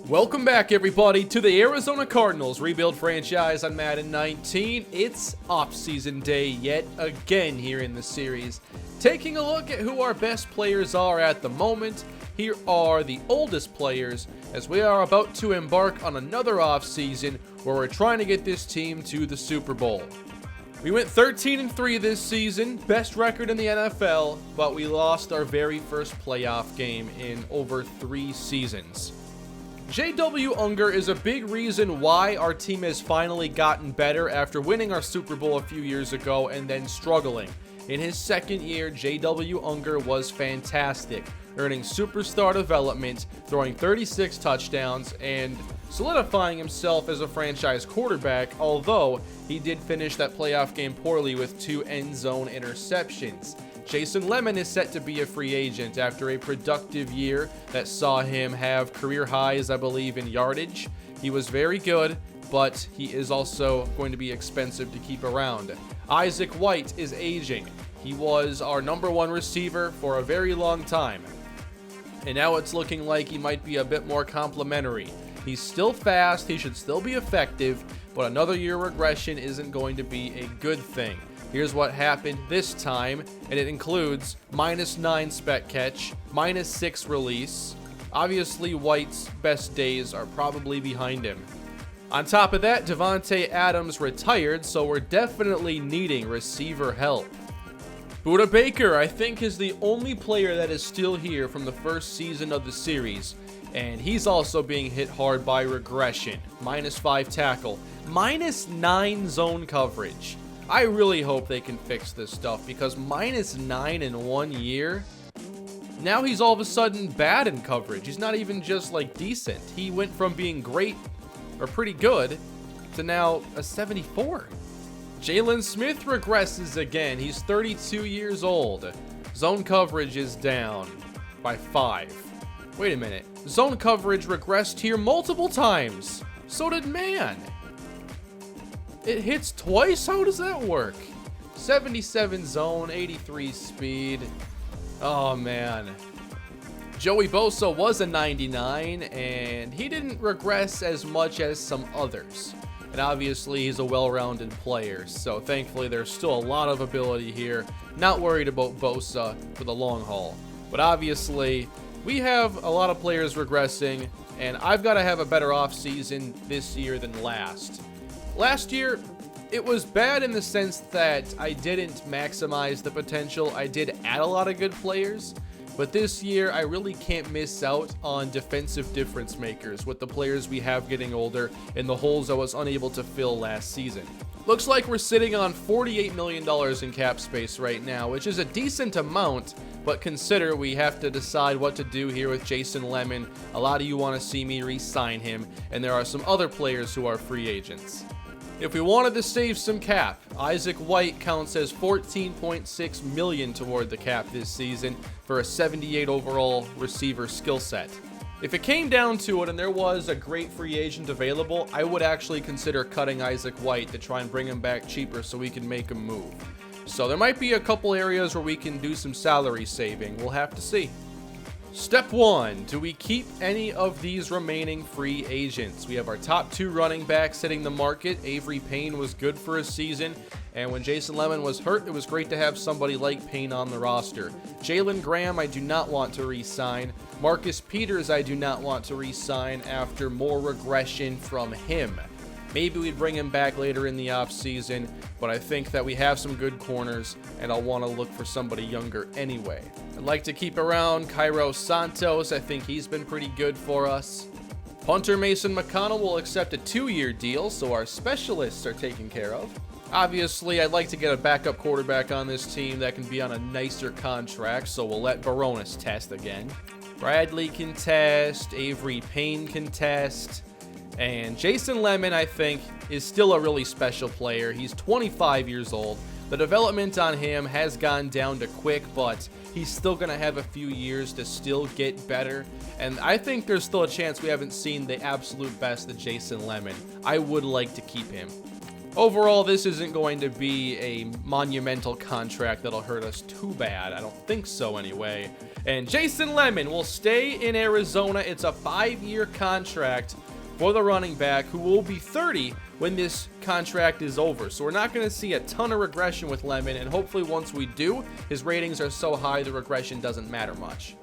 Welcome back, everybody, to the Arizona Cardinals rebuild franchise on Madden 19. It's offseason day yet again here in the series. Taking a look at who our best players are at the moment. Here are the oldest players as we are about to embark on another offseason where we're trying to get this team to the Super Bowl. We went 13-3 this season, best record in the NFL, but we lost our very first playoff game in over 3 seasons. J.W. Unger is a big reason why our team has finally gotten better after winning our Super Bowl a few years ago and then struggling. In his second year, J.W. Unger was fantastic, earning superstar development, throwing 36 touchdowns, and solidifying himself as a franchise quarterback, although he did finish that playoff game poorly with 2 end zone interceptions. Jason Lemon is set to be a free agent after a productive year that saw him have career highs, I believe, in yardage. He was very good, but he is also going to be expensive to keep around. Isaac White is aging. He was our #1 receiver for a very long time, and now it's looking like he might be a bit more complimentary. He's still fast, he should still be effective, but another year regression isn't going to be a good thing. Here's what happened this time, and it includes -9 spec catch, -6 release. Obviously, White's best days are probably behind him. On top of that, Devontae Adams retired, so we're definitely needing receiver help. Budda Baker, I think, is the only player that is still here from the first season of the series, and he's also being hit hard by regression. -5 tackle, -9 zone coverage. I really hope they can fix this stuff because -9 in 1 year. Now he's all of a sudden bad in coverage. He's not even just like decent. He went from being great or pretty good to now a 74. Jaylon Smith regresses again. He's 32 years old. Zone coverage is down by 5. Wait a minute. Zone coverage regressed here multiple times. So did man. It hits twice? How does that work? 77 zone, 83 speed. Oh, man. Joey Bosa was a 99, and he didn't regress as much as some others. And obviously, he's a well-rounded player, so thankfully there's still a lot of ability here. Not worried about Bosa for the long haul. But obviously, we have a lot of players regressing, and I've got to have a better offseason this year than last. Last year, it was bad in the sense that I didn't maximize the potential. I did add a lot of good players, but this year I really can't miss out on defensive difference makers with the players we have getting older and the holes I was unable to fill last season. Looks like we're sitting on $48 million in cap space right now, which is a decent amount, but consider we have to decide what to do here with Jason Lemon. A lot of you want to see me re-sign him, and there are some other players who are free agents. If we wanted to save some cap, Isaac White counts as $14.6 million toward the cap this season for a 78 overall receiver skill set. If it came down to it and there was a great free agent available, I would actually consider cutting Isaac White to try and bring him back cheaper so we can make him move. So there might be a couple areas where we can do some salary saving. We'll have to see. Step 1, do we keep any of these remaining free agents? We have our top 2 running backs hitting the market. Avery Payne was good for a season, and when Jason Lemon was hurt, it was great to have somebody like Payne on the roster. Jalen Graham, I do not want to re-sign. Marcus Peters, I do not want to re-sign after more regression from him. Maybe we'd bring him back later in the offseason, but I think that we have some good corners, and I'll want to look for somebody younger anyway. I'd like to keep around Cairo Santos. I think he's been pretty good for us. Punter Mason McConnell will accept a 2-year deal, so our specialists are taken care of. Obviously, I'd like to get a backup quarterback on this team that can be on a nicer contract, so we'll let Baronis test again. Bradley can test, Avery Payne can test. And Jason Lemon, I think, is still a really special player. He's 25 years old. The development on him has gone down to quick, but he's still going to have a few years to still get better. And I think there's still a chance we haven't seen the absolute best of Jason Lemon. I would like to keep him. Overall, this isn't going to be a monumental contract that'll hurt us too bad. I don't think so anyway. And Jason Lemon will stay in Arizona. It's a 5-year contract for the running back, who will be 30 when this contract is over. So we're not going to see a ton of regression with Lemon, and hopefully once we do, his ratings are so high the regression doesn't matter much.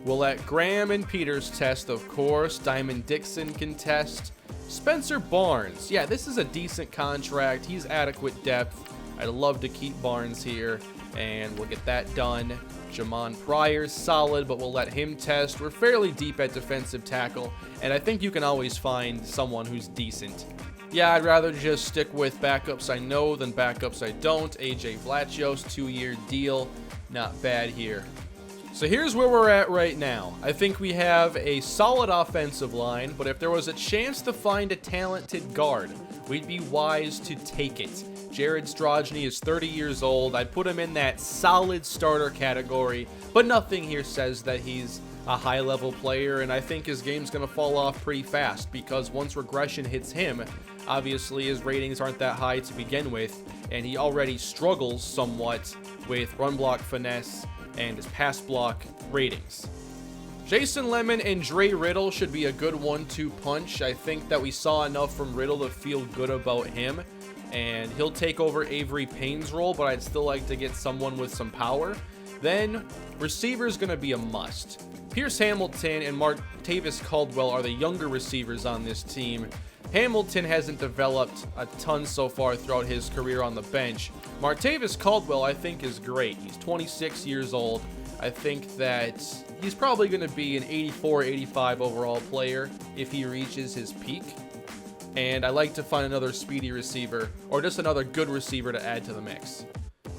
We'll let Graham and Peters test, of course. Diamond Dixon can test. Spencer Barnes. Yeah, this is a decent contract. He's adequate depth. I'd love to keep Barnes here, and we'll get that done. Jamon Pryor's solid, but we'll let him test. We're fairly deep at defensive tackle, and I think you can always find someone who's decent. Yeah, I'd rather just stick with backups I know than backups I don't. AJ Vlachos, 2-year deal. Not bad here. So here's where we're at right now. I think we have a solid offensive line, but if there was a chance to find a talented guard, we'd be wise to take it. Jared Strojny is 30 years old. I'd put him in that solid starter category, but nothing here says that he's a high-level player, and I think his game's going to fall off pretty fast because once regression hits him, obviously his ratings aren't that high to begin with, and he already struggles somewhat with run block finesse and his pass block ratings. Jason Lemon and Dre Riddle should be a good 1-2 punch. I think that we saw enough from Riddle to feel good about him, and he'll take over Avery Payne's role, but I'd still like to get someone with some power. Then, receiver's going to be a must. Pierce Hamilton and Martavis Caldwell are the younger receivers on this team. Hamilton hasn't developed a ton so far throughout his career on the bench. Martavis Caldwell, I think, is great. He's 26 years old. I think that he's probably going to be an 84, 85 overall player if he reaches his peak. And I like to find another speedy receiver or just another good receiver to add to the mix.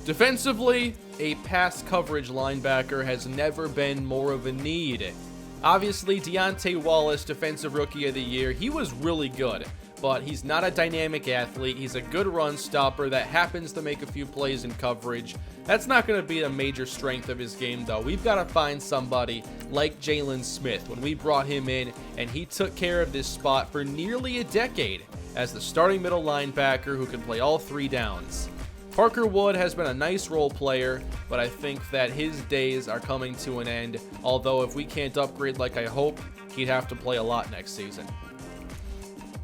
Defensively, a pass coverage linebacker has never been more of a need. Obviously, Deontay Wallace, Defensive Rookie of the Year, he was really good, but he's not a dynamic athlete. He's a good run stopper that happens to make a few plays in coverage. That's not going to be a major strength of his game, though. We've got to find somebody like Jaylon Smith. When we brought him in, and he took care of this spot for nearly a decade as the starting middle linebacker who can play all 3 downs. Parker Wood has been a nice role player, but I think that his days are coming to an end, although if we can't upgrade like I hope, he'd have to play a lot next season.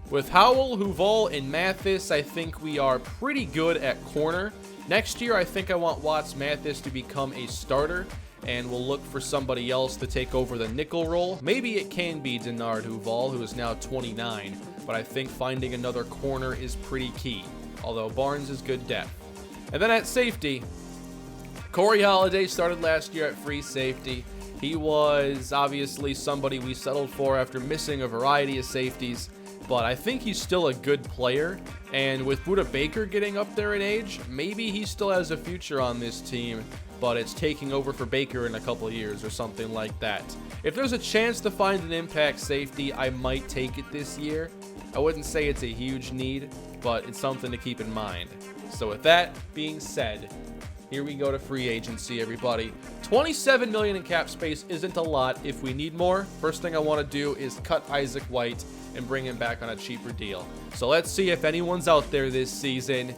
With Howell, Huval, and Mathis, I think we are pretty good at corner. Next year, I think I want Watts Mathis to become a starter, and we'll look for somebody else to take over the nickel role. Maybe it can be Denard Huval, who is now 29, but I think finding another corner is pretty key, although Barnes is good depth. And then at safety, Corey Holiday started last year at free safety. He was obviously somebody we settled for after missing a variety of safeties, but I think he's still a good player. And with Budda Baker getting up there in age, maybe he still has a future on this team, but it's taking over for Baker in a couple of years or something like that. If there's a chance to find an impact safety, I might take it this year. I wouldn't say it's a huge need, but it's something to keep in mind. So with that being said, here we go to free agency, everybody. $27 million in cap space isn't a lot. If we need more, first thing I want to do is cut Isaac White and bring him back on a cheaper deal. So let's see if anyone's out there this season.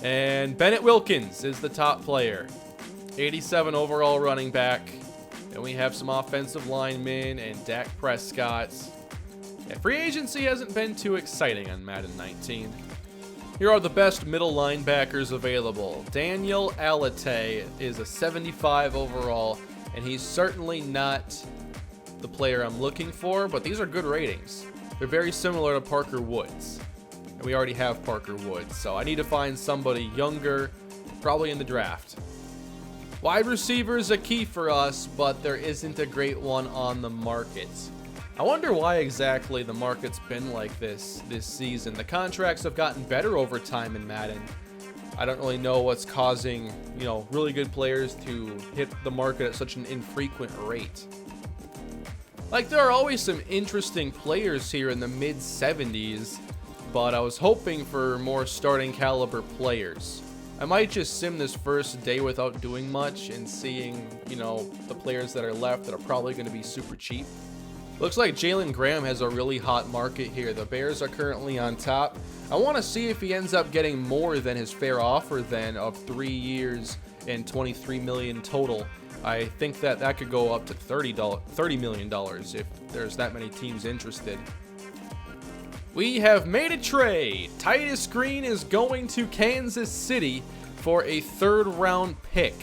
And Bennett Wilkins is the top player. 87 overall running back. And we have some offensive linemen and Dak Prescott. Yeah, free agency hasn't been too exciting on Madden 19. Here are the best middle linebackers available. Daniel Alate is a 75 overall, and he's certainly not the player I'm looking for, but these are good ratings. They're very similar to Parker Woods, and we already have Parker Woods, so I need to find somebody younger, probably in the draft. Wide receiver is a key for us, but there isn't a great one on the market. I wonder why exactly the market's been like this season. The contracts have gotten better over time in Madden. I don't really know what's causing, really good players to hit the market at such an infrequent rate. Like, there are always some interesting players here in the mid-70s, but I was hoping for more starting caliber players. I might just sim this first day without doing much and seeing, the players that are left that are probably going to be super cheap. Looks like Jalen Graham has a really hot market here. The Bears are currently on top. I want to see if he ends up getting more than his fair offer then of 3 years and $23 million total. I think that could go up to $30 million if there's that many teams interested. We have made a trade. Titus Green is going to Kansas City for a 3rd round pick.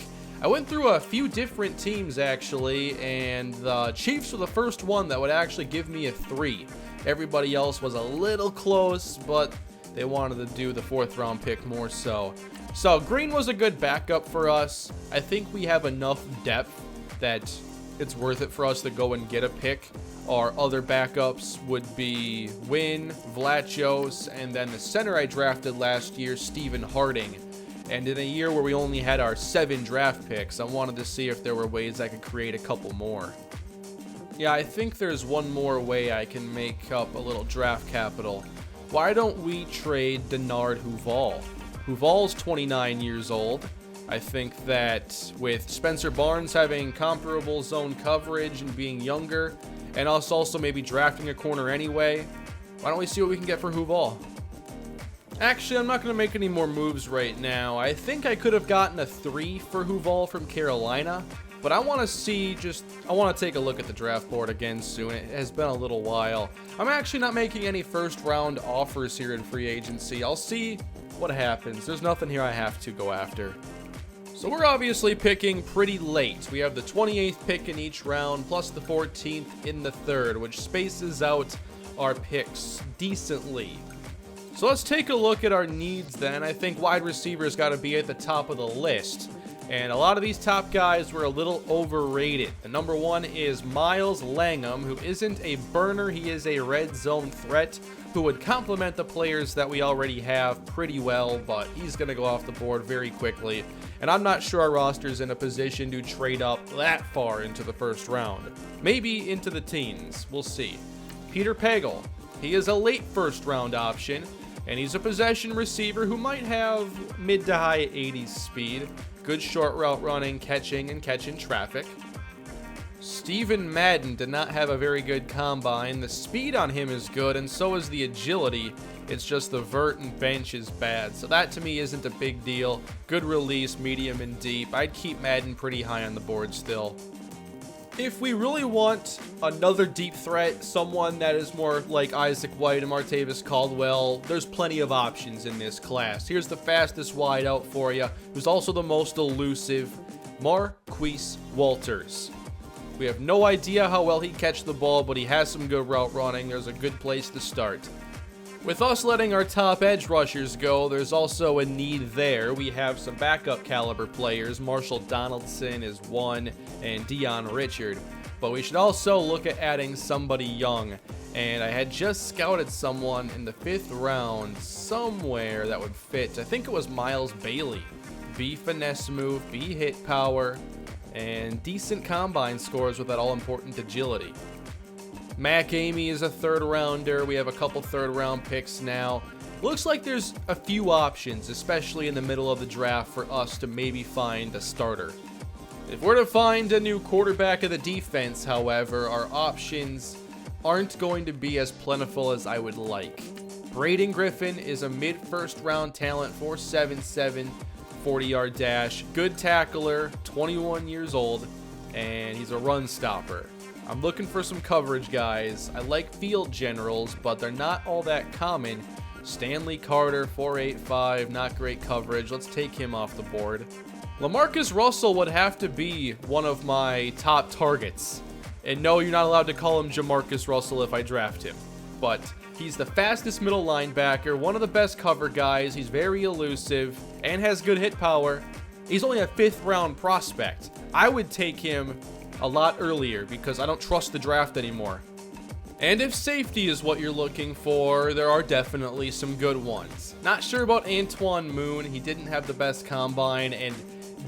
I went through a few different teams actually, and the Chiefs were the first one that would actually give me a 3. Everybody else was a little close, but they wanted to do the 4th round pick more so. So Green was a good backup for us. I think we have enough depth that it's worth it for us to go and get a pick. Our other backups would be Wynn, Vlachos, and then the center I drafted last year, Stephen Harding. And in a year where we only had our 7 draft picks, I wanted to see if there were ways I could create a couple more. Yeah, I think there's one more way I can make up a little draft capital. Why don't we trade Denard Huval? Huval's 29 years old. I think that with Spencer Barnes having comparable zone coverage and being younger, and us also maybe drafting a corner anyway, why don't we see what we can get for Huval? Actually, I'm not going to make any more moves right now. I think I could have gotten a 3 for Huval from Carolina, but I want to take a look at the draft board again soon. It has been a little while. I'm actually not making any 1st round offers here in free agency. I'll see what happens. There's nothing here I have to go after. So we're obviously picking pretty late. We have the 28th pick in each round, plus the 14th in the 3rd, which spaces out our picks decently. So let's take a look at our needs then. I think wide receivers got to be at the top of the list. And a lot of these top guys were a little overrated. The number 1 is Miles Langham, who isn't a burner. He is a red zone threat who would complement the players that we already have pretty well, but he's going to go off the board very quickly. And I'm not sure our roster's in a position to trade up that far into the 1st round. Maybe into the teens. We'll see. Peter Pagal. He is a late 1st round option, and he's a possession receiver who might have mid to high 80s speed. Good short route running, catching, and catching traffic. Steven Madden did not have a very good combine. The speed on him is good, and so is the agility. It's just the vert and bench is bad. So that to me isn't a big deal. Good release, medium and deep. I'd keep Madden pretty high on the board still. If we really want another deep threat, someone that is more like Isaac White and Martavis Caldwell, there's plenty of options in this class. Here's the fastest wide out for you, who's also the most elusive, Marquise Walters. We have no idea how well he'd catch the ball, but he has some good route running. There's a good place to start. With us letting our top edge rushers go, there's also a need there. We have some backup caliber players. Marshall Donaldson is one, and Dion Richard. But we should also look at adding somebody young. And I had just scouted someone in the 5th round somewhere that would fit. I think it was Miles Bailey. B finesse move, B hit power, and decent combine scores with that all-important agility. Mac Amy is a 3rd rounder. We have a couple 3rd round picks now. Looks like there's a few options, especially in the middle of the draft, for us to maybe find a starter. If we're to find a new quarterback of the defense, however, our options aren't going to be as plentiful as I would like. Brayden Griffin is a mid-1st round talent, 4.77, 40-yard dash, good tackler, 21 years old, and he's a run stopper. I'm looking for some coverage guys. I like field generals, but they're not all that common. Stanley Carter, 4.85, not great coverage. Let's take him off the board. Lamarcus Russell would have to be one of my top targets. And no, you're not allowed to call him Jamarcus Russell if I draft him. But he's the fastest middle linebacker, one of the best cover guys. He's very elusive and has good hit power. He's only a 5th round prospect. I would take him a lot earlier because I don't trust the draft anymore. And if safety is what you're looking for, there are definitely some good ones. Not sure about Antoine Moon. He didn't have the best combine, and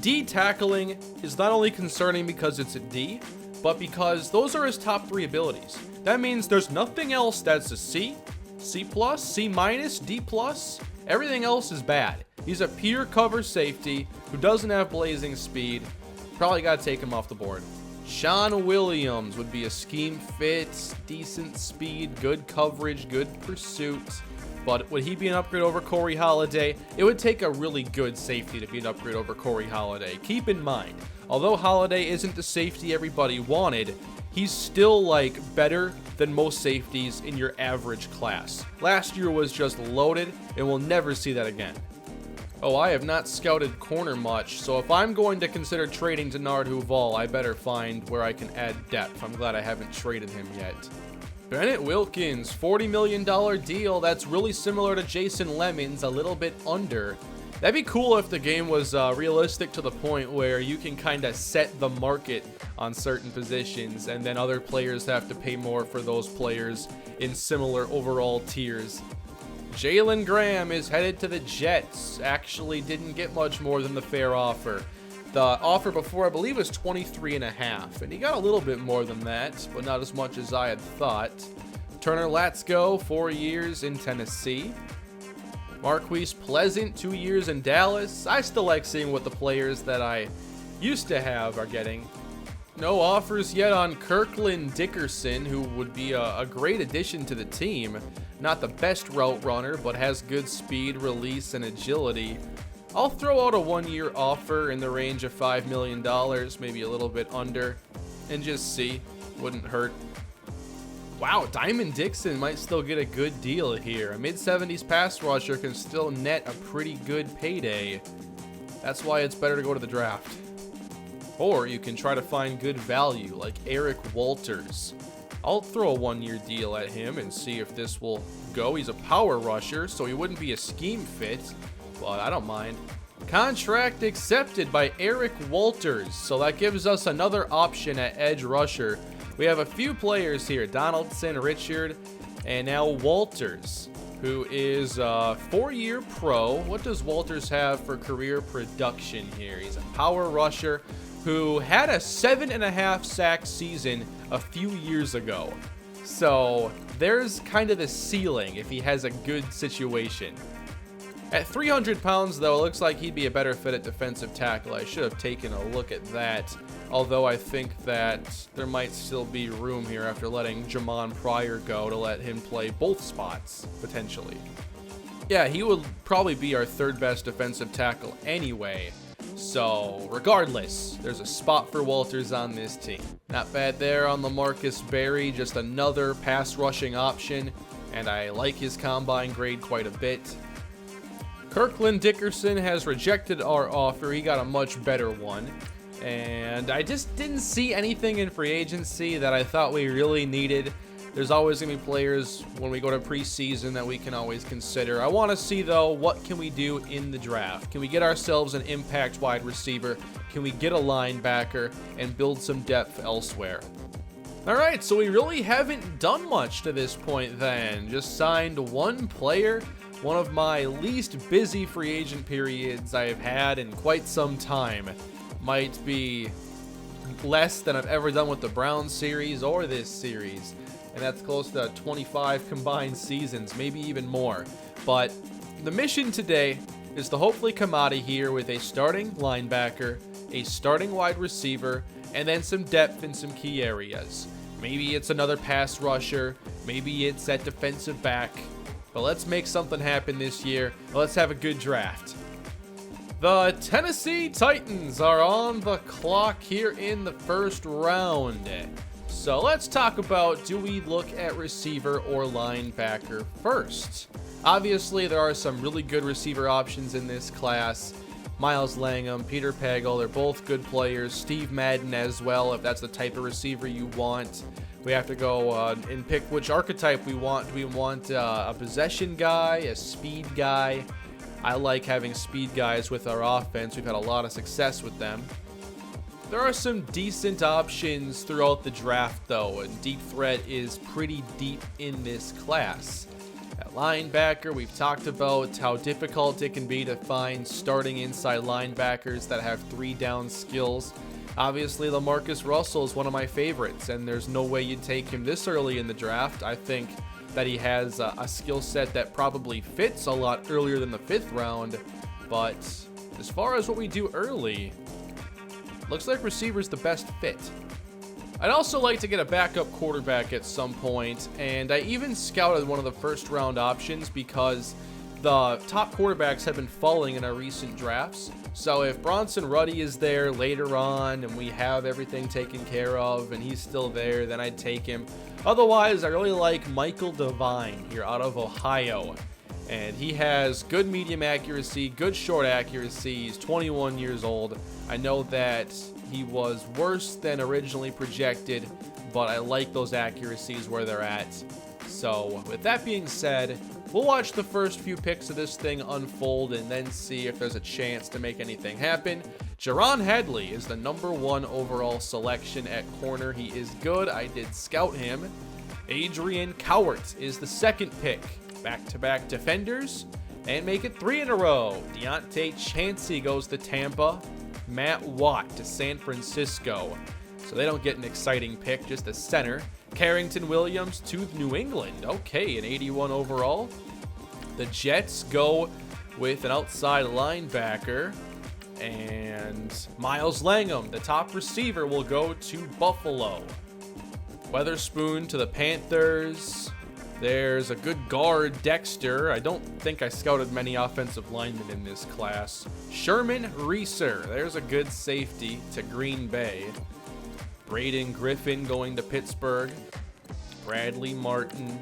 D tackling is not only concerning because it's a D, but because those are his top 3 abilities. That means there's nothing else that's a C, C+, C-, D+. Everything else is bad. He's a pure cover safety who doesn't have blazing speed. Probably got to take him off the board. Sean Williams would be a scheme fit, decent speed, good coverage, good pursuit. But would he be an upgrade over Corey Holiday? It would take a really good safety to be an upgrade over Corey Holiday. Keep in mind, although Holiday isn't the safety everybody wanted, he's still like better than most safeties in your average class. Last year was just loaded, and we'll never see that again. Oh, I have not scouted corner much, so if I'm going to consider trading Denard Huval, I better find where I can add depth. I'm glad I haven't traded him yet. Bennett Wilkins, $40 million deal. That's really similar to Jason Lemons, a little bit under. That'd be cool if the game was realistic to the point where you can kind of set the market on certain positions, and then other players have to pay more for those players in similar overall tiers. Jalen Graham is headed to the Jets. Actually didn't get much more than the fair offer. The offer before, I believe, was 23.5, and he got a little bit more than that, but not as much as I had thought. Turner Latsko, 4 years in Tennessee. Marquise Pleasant, 2 years in Dallas. I still like seeing what the players that I used to have are getting. No offers yet on Kirkland Dickerson, who would be a great addition to the team. Not the best route runner, but has good speed, release, and agility. I'll throw out a 1-year offer in the range of $5 million, maybe a little bit under, and just see. Wouldn't hurt. Wow, Diamond Dixon might still get a good deal here. A mid-70s pass rusher can still net a pretty good payday. That's why it's better to go to the draft. Or you can try to find good value, like Eric Walters. I'll throw a 1-year deal at him and see if this will go. He's a power rusher, so he wouldn't be a scheme fit, but I don't mind. Contract accepted by Eric Walters, so that gives us another option at edge rusher. We have a few players here, Donaldson, Richard, and now Walters, who is a 4-year pro. What does Walters have for career production here? He's a power rusher who had a 7.5 sack season a few years ago. So there's kind of the ceiling if he has a good situation. At 300 pounds, though, it looks like he'd be a better fit at defensive tackle. I should have taken a look at that, although I think that there might still be room here after letting Jamon Pryor go to let him play both spots, potentially. Yeah, he would probably be our third best defensive tackle anyway. So, regardless, there's a spot for Walters on this team. Not bad there on Lamarcus Berry, just another pass rushing option, and I like his combine grade quite a bit. Kirkland Dickerson has rejected our offer. He got a much better one. And I just didn't see anything in free agency that I thought we really needed. There's always going to be players when we go to preseason that we can always consider. I want to see, though, what can we do in the draft? Can we get ourselves an impact wide receiver? Can we get a linebacker and build some depth elsewhere? All right, so we really haven't done much to this point then. Just signed one player. One of my least busy free agent periods I have had in quite some time. Might be less than I've ever done with the Browns series or this series. And that's close to 25 combined seasons, maybe even more. But the mission today is to hopefully come out of here with a starting linebacker, a starting wide receiver, and then some depth in some key areas. Maybe it's another pass rusher, maybe it's at defensive back. But let's make something happen this year. Let's have a good draft. The Tennessee Titans are on the clock here in the first round. So let's talk about, do we look at receiver or linebacker first? Obviously, there are some really good receiver options in this class. Miles Langham, Peter Pagal, they're both good players. Steve Madden as well, if that's the type of receiver you want. We have to go and pick which archetype we want. Do we want a possession guy, a speed guy? I like having speed guys with our offense. We've had a lot of success with them. There are some decent options throughout the draft, though, and deep threat is pretty deep in this class. At linebacker, we've talked about how difficult it can be to find starting inside linebackers that have 3-down skills. Obviously, Lamarcus Russell is one of my favorites, and there's no way you'd take him this early in the draft. I think that he has a skill set that probably fits a lot earlier than the 5th round, but as far as what we do early, looks like receiver's the best fit. I'd also like to get a backup quarterback at some point, and I even scouted one of the first round options because the top quarterbacks have been falling in our recent drafts. So if Bronson Ruddy is there later on and we have everything taken care of and he's still there, then I'd take him. Otherwise, I really like Michael Devine here out of Ohio. And he has good medium accuracy, good short accuracy. He's 21 years old. I know that he was worse than originally projected, but I like those accuracies where they're at. So with that being said, we'll watch the first few picks of this thing unfold and then see if there's a chance to make anything happen. Jaron Hadley is the number 1 overall selection at corner. He is good. I did scout him. Adrian Cowart is the second pick. Back-to-back defenders and make it 3 in a row. Deontay Chancey goes to Tampa. Matt Watt to San Francisco. So they don't get an exciting pick, just a center. Carrington Williams to New England. Okay, an 81 overall. The Jets go with an outside linebacker. And Miles Langham, the top receiver, will go to Buffalo. Weatherspoon to the Panthers. There's a good guard, Dexter. I don't think I scouted many offensive linemen in this class. Sherman Reeser. There's a good safety to Green Bay. Brayden Griffin going to Pittsburgh. Bradley Martin.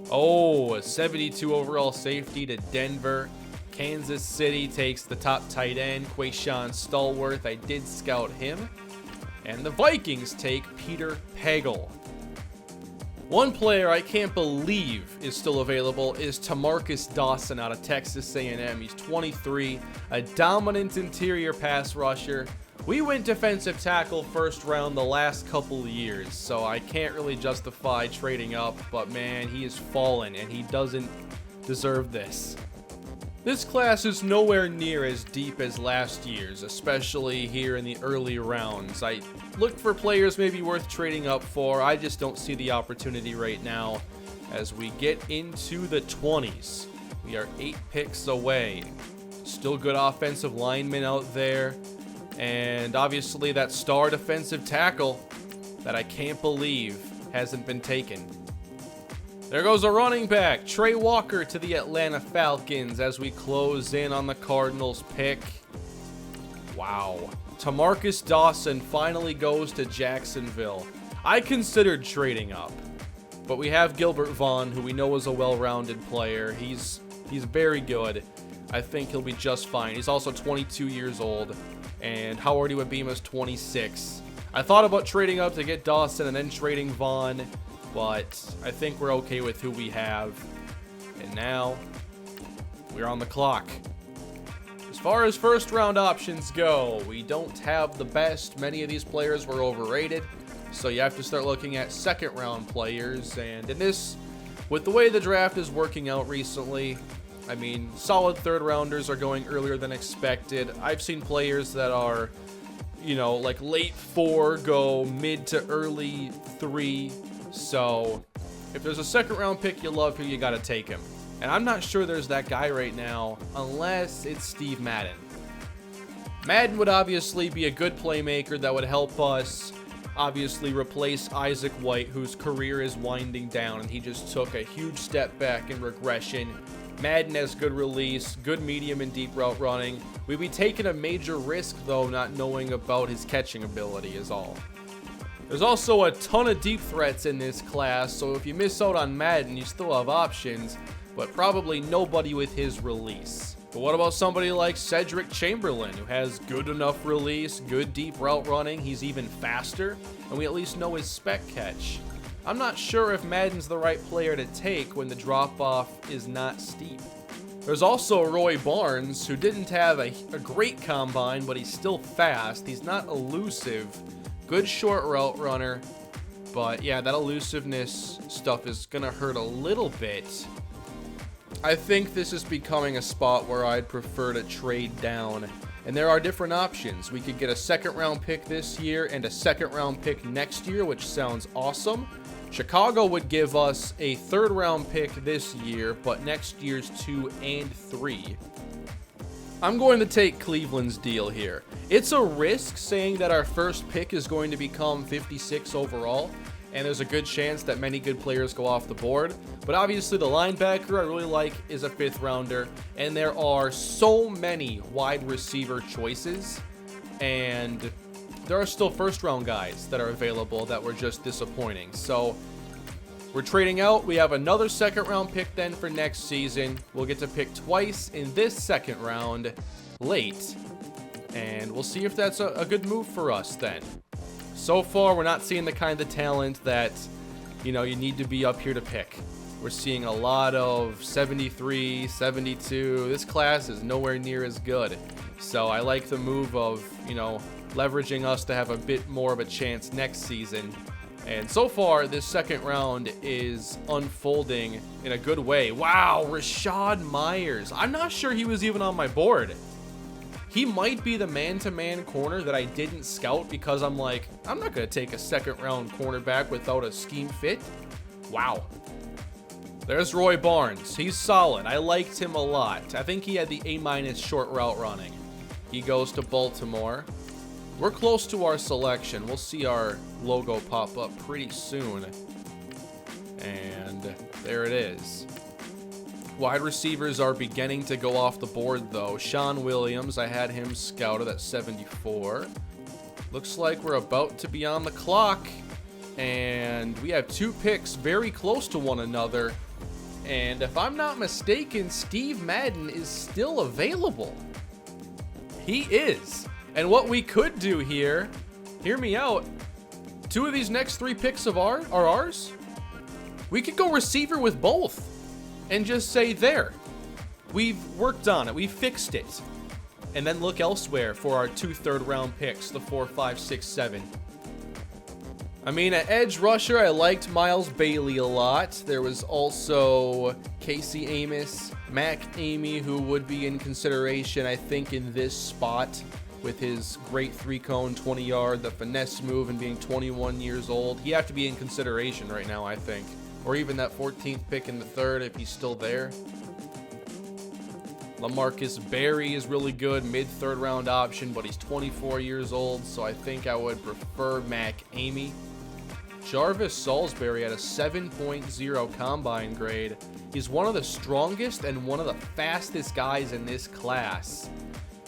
Oh, a 72 overall safety to Denver. Kansas City takes the top tight end, Quayshawn Stallworth. I did scout him. And the Vikings take Peter Pagal. One player I can't believe is still available is Tamarcus Dawson out of Texas A&M. He's 23, a dominant interior pass rusher. We went defensive tackle first round the last couple of years, so I can't really justify trading up, but man, he is fallen and he doesn't deserve this. This class is nowhere near as deep as last year's, especially here in the early rounds. I looked for players maybe worth trading up for. I just don't see the opportunity right now. As we get into the 20s, we are 8 picks away. Still good offensive linemen out there. And obviously that star defensive tackle that I can't believe hasn't been taken. There goes a running back, Trey Walker to the Atlanta Falcons as we close in on the Cardinals pick. Wow. Tamarcus Dawson finally goes to Jacksonville. I considered trading up, but we have Gilbert Vaughn, who we know is a well-rounded player. He's very good. I think he'll be just fine. He's also 22 years old, and Howard Iwabima's 26. I thought about trading up to get Dawson and then trading Vaughn, but I think we're okay with who we have. And now, we're on the clock. As far as first round options go, we don't have the best. Many of these players were overrated, so you have to start looking at second round players. And in this, with the way the draft is working out recently, I mean, solid third rounders are going earlier than expected. I've seen players that are, you know, like late 4 go mid to early 3. So if there's a second round pick you love, you got to take him. And I'm not sure there's that guy right now, unless it's Steve Madden. Madden would obviously be a good playmaker that would help us obviously replace Isaac White, whose career is winding down, and he just took a huge step back in regression. Madden has good release, good medium and deep route running. We'd be taking a major risk, though, not knowing about his catching ability is all. There's also a ton of deep threats in this class, so if you miss out on Madden, you still have options, but probably nobody with his release. But what about somebody like Cedric Chamberlain, who has good enough release, good deep route running, he's even faster, and we at least know his spec catch. I'm not sure if Madden's the right player to take when the drop-off is not steep. There's also Roy Barnes, who didn't have a great combine, but he's still fast. He's not elusive. Good short route runner, but yeah, that elusiveness stuff is going to hurt a little bit. I think this is becoming a spot where I'd prefer to trade down, and there are different options. We could get a second round pick this year and a second round pick next year, which sounds awesome. Chicago would give us a third round pick this year, but next year's 2 and 3. I'm going to take Cleveland's deal here. It's a risk saying that our first pick is going to become 56 overall. and there's a good chance that many good players go off the board. But obviously the linebacker I really like is a 5th rounder, and there are so many wide receiver choices, and there are still 1st round guys that are available that were just disappointing. So we're trading out. We have another 2nd round pick then for next season. We'll get to pick twice in this 2nd round late, and we'll see if that's a good move for us then. So far, we're not seeing the kind of talent that, you need to be up here to pick. We're seeing a lot of 73, 72. This class is nowhere near as good. So I like the move of, leveraging us to have a bit more of a chance next season. And so far, this 2nd round is unfolding in a good way. Wow, Rashad Myers. I'm not sure he was even on my board. He might be the man-to-man corner that I didn't scout because I'm like, I'm not going to take a 2nd round cornerback without a scheme fit. Wow. There's Roy Barnes. He's solid. I liked him a lot. I think he had the A- short route running. He goes to Baltimore. We're close to our selection. We'll see our logo pop up pretty soon. And there it is. Wide receivers are beginning to go off the board, though. Sean Williams, I had him scouted at 74. Looks like we're about to be on the clock. And we have 2 picks very close to one another. And if I'm not mistaken, Steve Madden is still available. He is. And what we could do here, hear me out, 2 of these next 3 picks are ours. We could go receiver with both. And just say, there, we've worked on it, we fixed it. And then look elsewhere for our 2 3rd round picks, the 4, 5, 6, 7. I mean, at edge rusher, I liked Miles Bailey a lot. There was also Casey Amos, Mac Amy, who would be in consideration, I think, in this spot with his great 3-cone, 20-yard, the finesse move, and being 21 years old. He'd have to be in consideration right now, I think. Or even that 14th pick in the 3rd if he's still there. Lamarcus Berry is really good, mid-3rd round option, but he's 24 years old, so I think I would prefer Mac Amy. Jarvis Salisbury had a 7.0 combine grade. He's one of the strongest and one of the fastest guys in this class.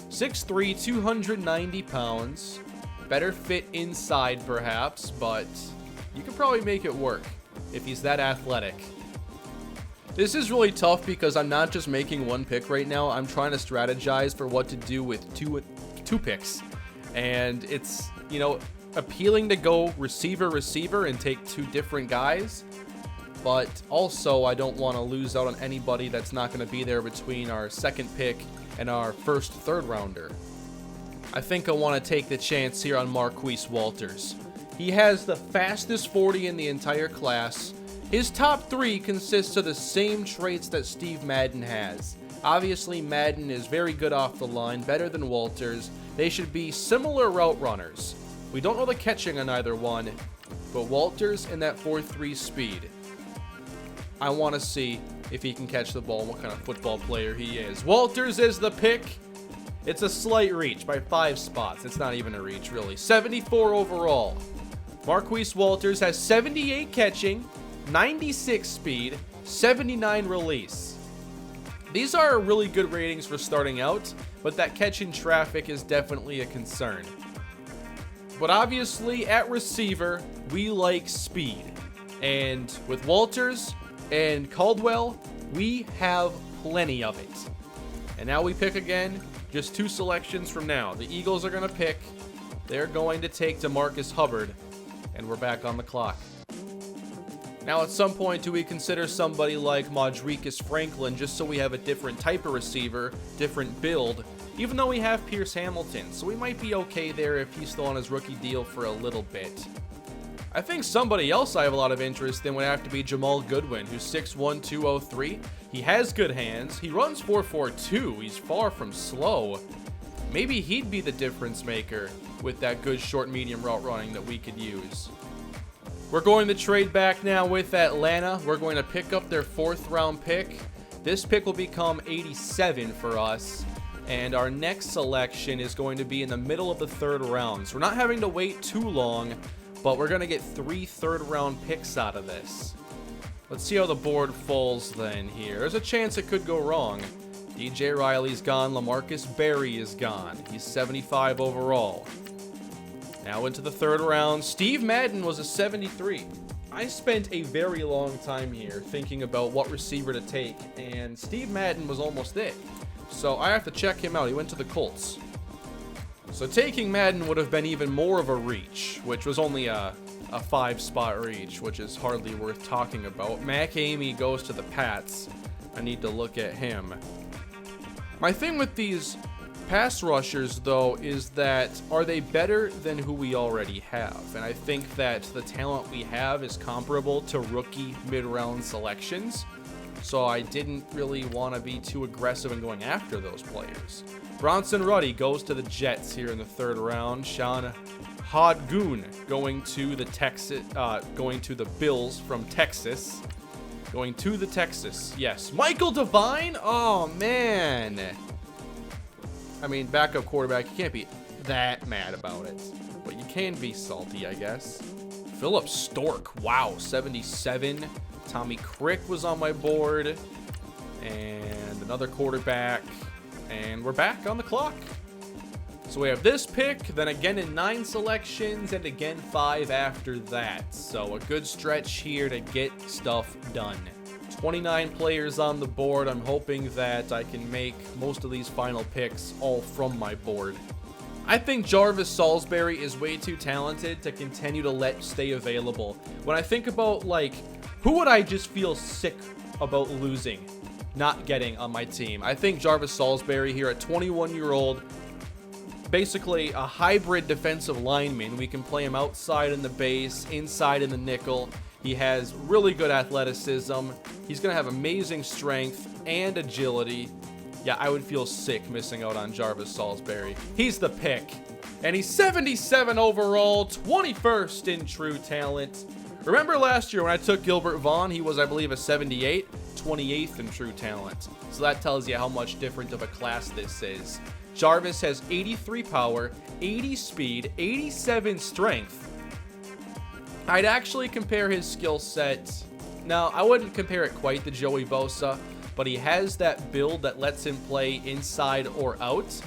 6'3", 290 pounds. Better fit inside perhaps, but you can probably make it work if he's that athletic. This is really tough because I'm not just making 1 pick right now. I'm trying to strategize for what to do with two picks. And it's, appealing to go receiver and take 2 different guys. But also I don't want to lose out on anybody that's not going to be there between our 2nd pick and our 1st 3rd rounder. I think I want to take the chance here on Marquise Walters. He has the fastest 40 in the entire class. His top 3 consists of the same traits that Steve Madden has. Obviously, Madden is very good off the line, better than Walters. They should be similar route runners. We don't know the catching on either one, but Walters in that 4.3 speed. I want to see if he can catch the ball and what kind of football player he is. Walters is the pick. It's a slight reach by 5 spots. It's not even a reach, really. 74 overall. Marquise Walters has 78 catching, 96 speed, 79 release. These are really good ratings for starting out, but that catch in traffic is definitely a concern. But obviously, at receiver, we like speed. And with Walters and Caldwell, we have plenty of it. And now we pick again, just 2 selections from now. The Eagles are going to pick. They're going to take DeMarcus Hubbard. And we're back on the clock. Now, at some point, do we consider somebody like Modrikus Franklin just so we have a different type of receiver, different build, even though we have Pierce Hamilton, so we might be okay there if he's still on his rookie deal for a little bit. I think somebody else I have a lot of interest in would have to be Jamaal Goodwin, who's 6'1", 203. He has good hands. He runs 4.42. He's far from slow. Maybe he'd be the difference maker with that good short medium route running that we could use. We're going to trade back now with Atlanta. We're going to pick up their 4th round pick. This pick will become 87 for us. And our next selection is going to be in the middle of the 3rd round. So we're not having to wait too long. but we're going to get 3 third-round picks out of this. Let's see how the board falls then here. There's a chance it could go wrong. DJ Riley's gone. Lamarcus Berry is gone. He's 75 overall. Now into the 3rd round. Steve Madden was a 73. I spent a very long time here thinking about what receiver to take, and Steve Madden was almost it. So I have to check him out. He went to the Colts. So taking Madden would have been even more of a reach, which was only a 5-spot reach, which is hardly worth talking about. Mac Amy goes to the Pats. I need to look at him. My thing with these pass rushers, though, is that are they better than who we already have? And I think that the talent we have is comparable to rookie mid-round selections. So I didn't really want to be too aggressive in going after those players. Bronson Ruddy goes to the Jets here in the 3rd round. Sean Hodgoon going to the Bills from Texas. Going to the Texas, yes. Michael Devine? Oh, man. I mean, backup quarterback, you can't be that mad about it. But you can be salty, I guess. Philip Stork, wow, 77. Tommy Crick was on my board. And another quarterback. And we're back on the clock. So we have this pick, then again in 9 selections, and again 5 after that. So a good stretch here to get stuff done. 29 players on the board. I'm hoping that I can make most of these final picks all from my board. I think Jarvis Salisbury is way too talented to continue to let stay available. When I think about, like, who would I just feel sick about losing, not getting on my team? I think Jarvis Salisbury here at 21-year-old, basically a hybrid defensive lineman. We can play him outside in the base, inside in the nickel. He has really good athleticism. He's going to have amazing strength and agility. Yeah, I would feel sick missing out on Jarvis Salisbury. He's the pick. And he's 77 overall, 21st in true talent. Remember last year when I took Gilbert Vaughn, he was, I believe, a 78, 28th in true talent. So that tells you how much different of a class this is. Jarvis has 83 power, 80 speed, 87 strength. I'd actually compare his skill set. Now, I wouldn't compare it quite to Joey Bosa, but he has that build that lets him play inside or out.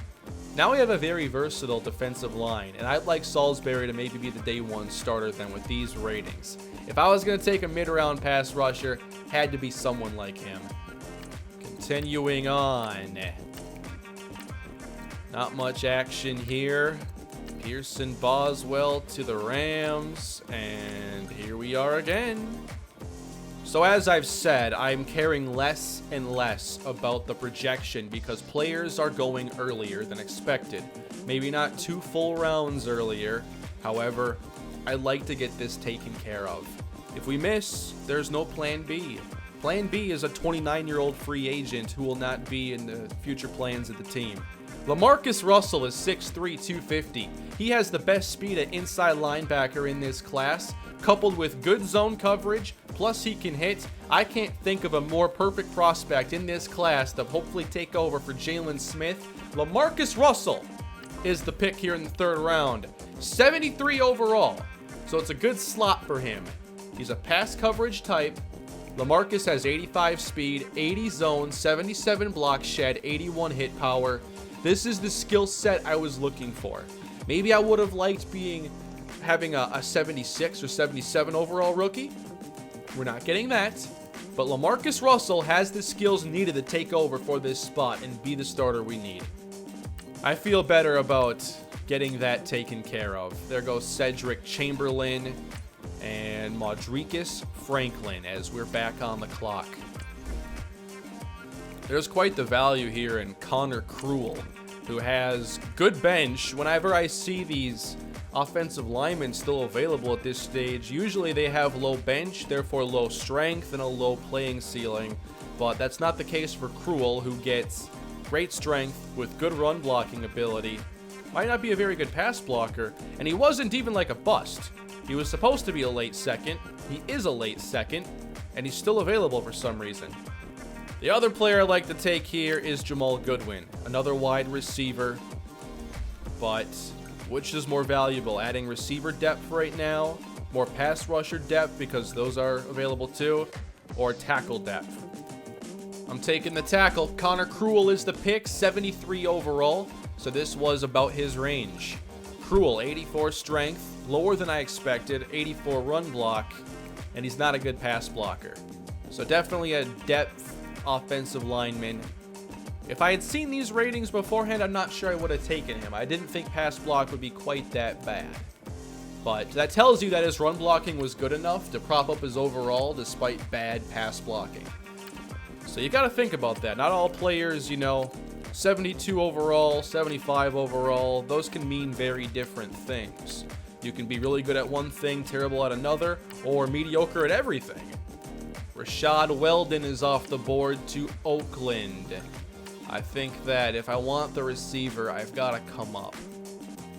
Now we have a very versatile defensive line, and I'd like Salisbury to maybe be the day 1 starter then with these ratings. If I was going to take a mid-round pass rusher, had to be someone like him. Continuing on. Not much action here. Pearson Boswell to the Rams, and here we are again. So as I've said, I'm caring less and less about the projection because players are going earlier than expected. Maybe not 2 full rounds earlier. However, I'd like to get this taken care of. If we miss, there's no plan B. Plan B is a 29-year-old free agent who will not be in the future plans of the team. Lamarcus Russell is 6'3", 250. He has the best speed at inside linebacker in this class, coupled with good zone coverage, plus he can hit. I can't think of a more perfect prospect in this class to hopefully take over for Jaylon Smith. Lamarcus Russell is the pick here in the 3rd round. 73 overall, so it's a good slot for him. He's a pass coverage type. Lamarcus has 85 speed, 80 zone, 77 block shed, 81 hit power. This is the skill set I was looking for. Maybe I would have liked having a 76 or 77 overall rookie. We're not getting that. But Lamarcus Russell has the skills needed to take over for this spot and be the starter we need. I feel better about getting that taken care of. There goes Cedric Chamberlain and Modricus Franklin as we're back on the clock. There's quite the value here in Connor Cruel, who has good bench. Whenever I see these offensive linemen still available at this stage, usually they have low bench, therefore low strength and a low playing ceiling. But that's not the case for Cruel, who gets great strength with good run blocking ability. Might not be a very good pass blocker, and he wasn't even like a bust. He was supposed to be a late second. He is a late second, and he's still available for some reason. The other player I like to take here is Jamaal Goodwin, another wide receiver, but Which is more valuable, adding receiver depth right now, more pass rusher depth because those are available too, or tackle depth? I'm taking the tackle. Connor Cruel is the pick, 73 overall, so this was about his range. Cruel, 84 strength, lower than I expected, 84 run block, and he's not a good pass blocker. So definitely a depth offensive lineman. If I had seen these ratings beforehand, I'm not sure I would have taken him. I didn't think pass block would be quite that bad. But that tells you that his run blocking was good enough to prop up his overall despite bad pass blocking. So you got to think about that. Not all players, 72 overall, 75 overall, those can mean very different things. You can be really good at one thing, terrible at another, or mediocre at everything. Rashad Weldon is off the board to Oakland. I think that if I want the receiver, I've got to come up.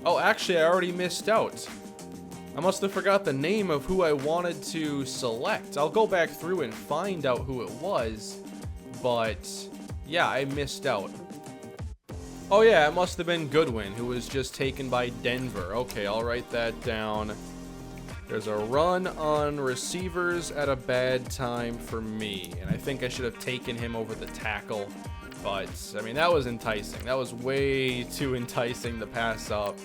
Oh, actually, I already missed out. I must have forgot the name of who I wanted to select. I'll go back through and find out who it was. But, yeah, I missed out. Oh, yeah, it must have been Goodwin, who was just taken by Denver. Okay, I'll write that down. There's a run on receivers at a bad time for me. And I think I should have taken him over the tackle. But, I mean, that was enticing. That was way too enticing to pass up.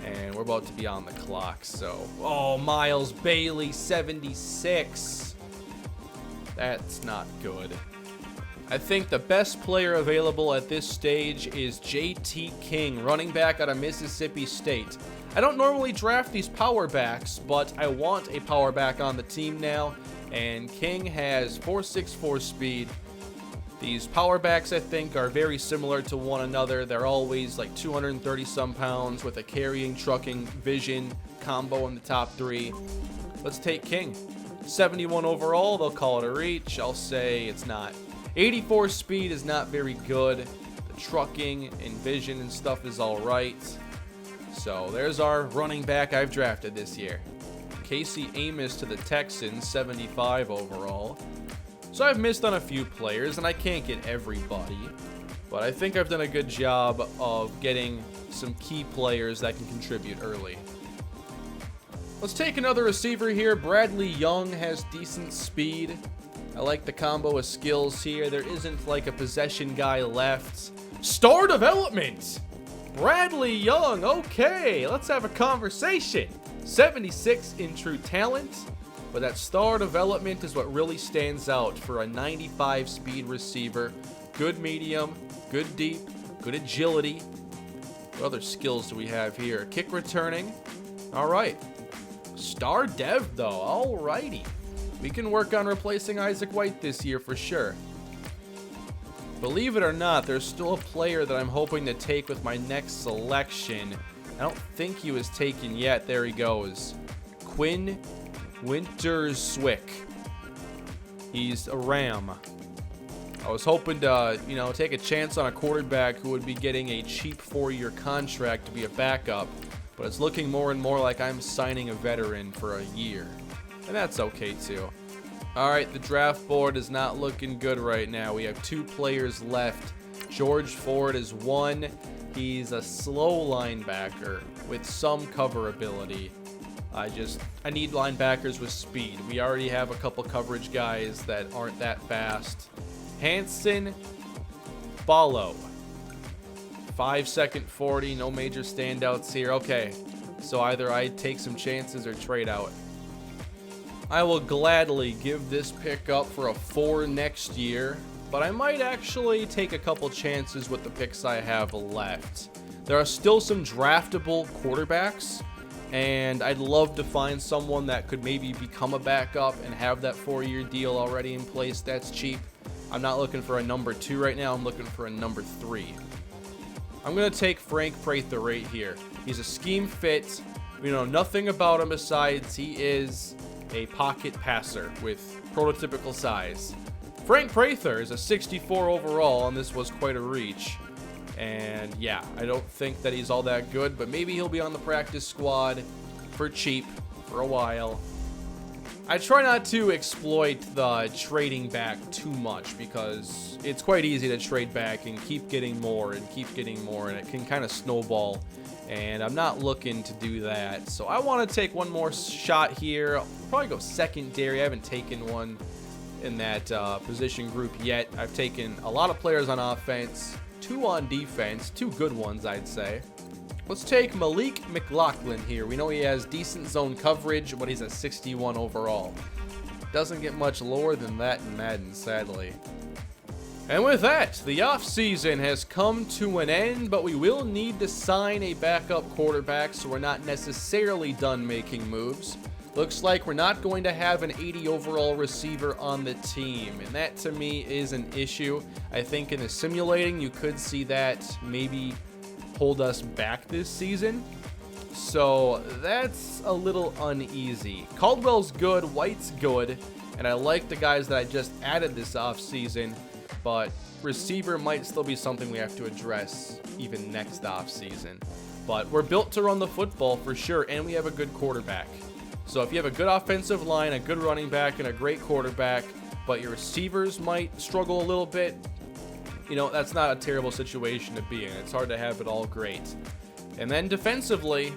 And we're about to be on the clock, so... Oh, Miles Bailey, 76. That's not good. I think the best player available at this stage is J.T. King, running back out of Mississippi State. I don't normally draft these power backs, but I want a power back on the team now, and King has 4.64 speed. These power backs, I think, are very similar to one another. They're always like 230-some pounds with a carrying, trucking, vision combo in the top three. Let's take King. 71 overall, they'll call it a reach. I'll say it's not. 84 speed is not very good. The trucking and vision and stuff is all right. So there's our running back I've drafted this year. Casey Amos to the Texans, 75 overall. So I've missed on a few players, and I can't get everybody. But I think I've done a good job of getting some key players that can contribute early. Let's take another receiver here. Bradley Young has decent speed. I like the combo of skills here. There isn't like a possession guy left. Star development! Bradley Young, okay, let's have a conversation. 76 in true talent, but that star development is what really stands out for a 95 speed receiver. Good medium, good deep, good agility. What other skills do we have here? Kick returning. All right. Star dev though, alrighty. We can work on replacing Isaac White this year for sure. Believe it or not, there's still a player that I'm hoping to take with my next selection. I don't think he was taken yet. There he goes. Quinn Winterswick. He's a Ram. I was hoping to, take a chance on a quarterback who would be getting a cheap 4-year contract to be a backup, but it's looking more and more like I'm signing a veteran for a year. And that's okay too. All right, the draft board is not looking good right now. We have 2 players left. George Ford is 1. He's a slow linebacker with some cover ability. I need linebackers with speed. We already have a couple coverage guys that aren't that fast. Hanson Ballo. 5-second 40, no major standouts here. Okay, so either I take some chances or trade out. I will gladly give this pick up for a 4 next year, but I might actually take a couple chances with the picks I have left. There are still some draftable quarterbacks, and I'd love to find someone that could maybe become a backup and have that 4-year deal already in place that's cheap. I'm not looking for a number 2 right now, I'm looking for a number 3. I'm going to take Frank Prather right here. He's a scheme fit. Nothing about him besides he is a pocket passer with prototypical size. Frank Prather is a 64 overall, and this was quite a reach. And yeah, I don't think that he's all that good, but maybe he'll be on the practice squad for cheap for a while. I try not to exploit the trading back too much because it's quite easy to trade back and keep getting more, and it can kind of snowball and I'm not looking to do that. So I want to take one more shot here. I'll probably go secondary. I haven't taken one in that position group yet. I've taken a lot of players on offense, 2 on defense, 2 good ones, I'd say. Let's take Malik Mclaughlin here. We know he has decent zone coverage, but he's a 61 overall. Doesn't get much lower than that in Madden, sadly. And with that, the offseason has come to an end, but we will need to sign a backup quarterback, so we're not necessarily done making moves. Looks like we're not going to have an 80 overall receiver on the team, and that to me is an issue. I think in the simulating, you could see that maybe hold us back this season. So that's a little uneasy. Caldwell's good, White's good, and I like the guys that I just added this offseason, but receiver might still be something we have to address even next offseason. But we're built to run the football for sure, and we have a good quarterback. So if you have a good offensive line, a good running back, and a great quarterback, but your receivers might struggle a little bit, you know, that's not a terrible situation to be in. It's hard to have it all great. And then defensively,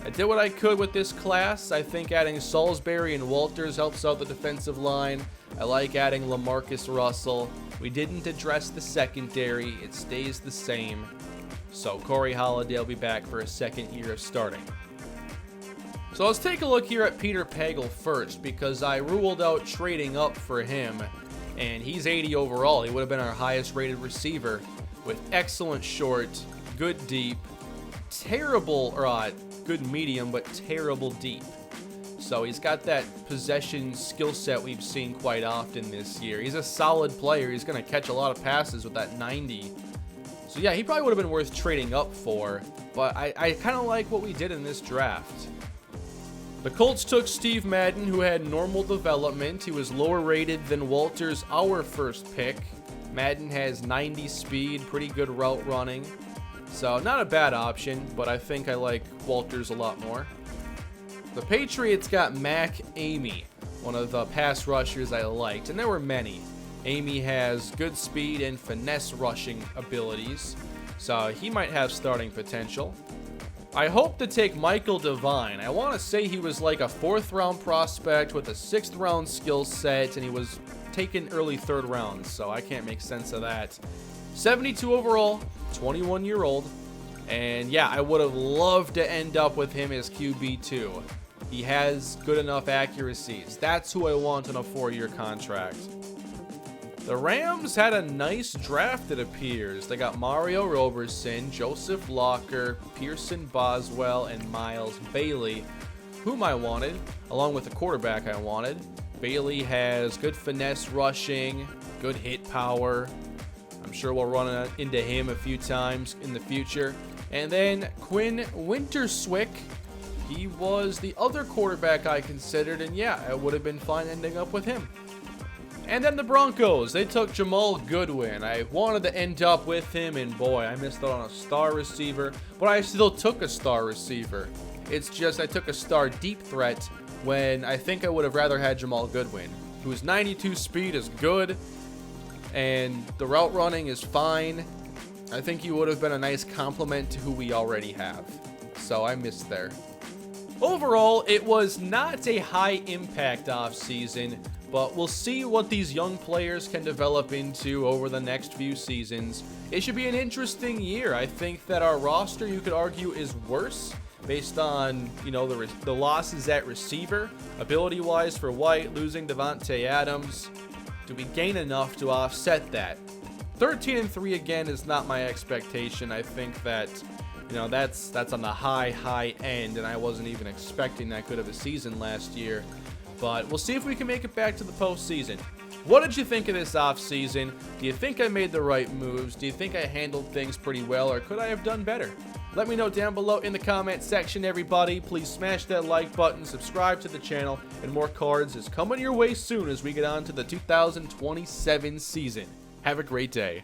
I did what I could with this class. I think adding Salisbury and Walters helps out the defensive line. I like adding Lamarcus Russell. We didn't address the secondary. It stays the same. So Corey Holiday will be back for a second year of starting. So let's take a look here at Peter Pagal first, because I ruled out trading up for him. And he's 80 overall. He would have been our highest rated receiver with excellent short, good deep, terrible, or good medium, but terrible deep. So he's got that possession skill set we've seen quite often this year. He's a solid player. He's going to catch a lot of passes with that 90. So yeah, he probably would have been worth trading up for, but I kind of like what we did in this draft. The Colts took Steve Madden, who had normal development. He was lower rated than Walters, our first pick. Madden has 90 speed, pretty good route running. So not a bad option, but I think I like Walters a lot more. The Patriots got Mac Amy, one of the pass rushers I liked, and there were many. Amy has good speed and finesse rushing abilities, so he might have starting potential. I hope to take Michael Devine. I want to say he was like a 4th round prospect with a 6th round skill set, and he was taken early 3rd round, so I can't make sense of that. 72 overall, 21-year-old, and yeah, I would have loved to end up with him as QB2. He has good enough accuracies. That's who I want on a 4-year contract. The Rams had a nice draft, it appears. They got Mario Roberson, Joseph Locker, Pearson Boswell, and Miles Bailey, whom I wanted, along with the quarterback I wanted. Bailey has good finesse rushing, good hit power. I'm sure we'll run into him a few times in the future. And then Quinn Winterswick. He was the other quarterback I considered, and yeah, it would have been fun ending up with him. And then the Broncos, they took Jamaal Goodwin. I wanted to end up with him, and boy, I missed out on a star receiver, but I still took a star receiver. It's just I took a star deep threat when I think I would have rather had Jamaal Goodwin, whose 92 speed is good, and the route running is fine. I think he would have been a nice complement to who we already have. So I missed there. Overall, it was not a high-impact offseason, but we'll see what these young players can develop into over the next few seasons. It should be an interesting year. I think that our roster, you could argue, is worse based on, you know, the losses at receiver. Ability-wise for White, losing Devontae Adams. Do we gain enough to offset that? 13-3 again is not my expectation. I think that, you know, that's on the high end, and I wasn't even expecting that good of a season last year. But we'll see if we can make it back to the postseason. What did you think of this offseason? Do you think I made the right moves? Do you think I handled things pretty well, or could I have done better? Let me know down below in the comment section, everybody. Please smash that like button, subscribe to the channel, and more cards is coming your way soon as we get on to the 2027 season. Have a great day.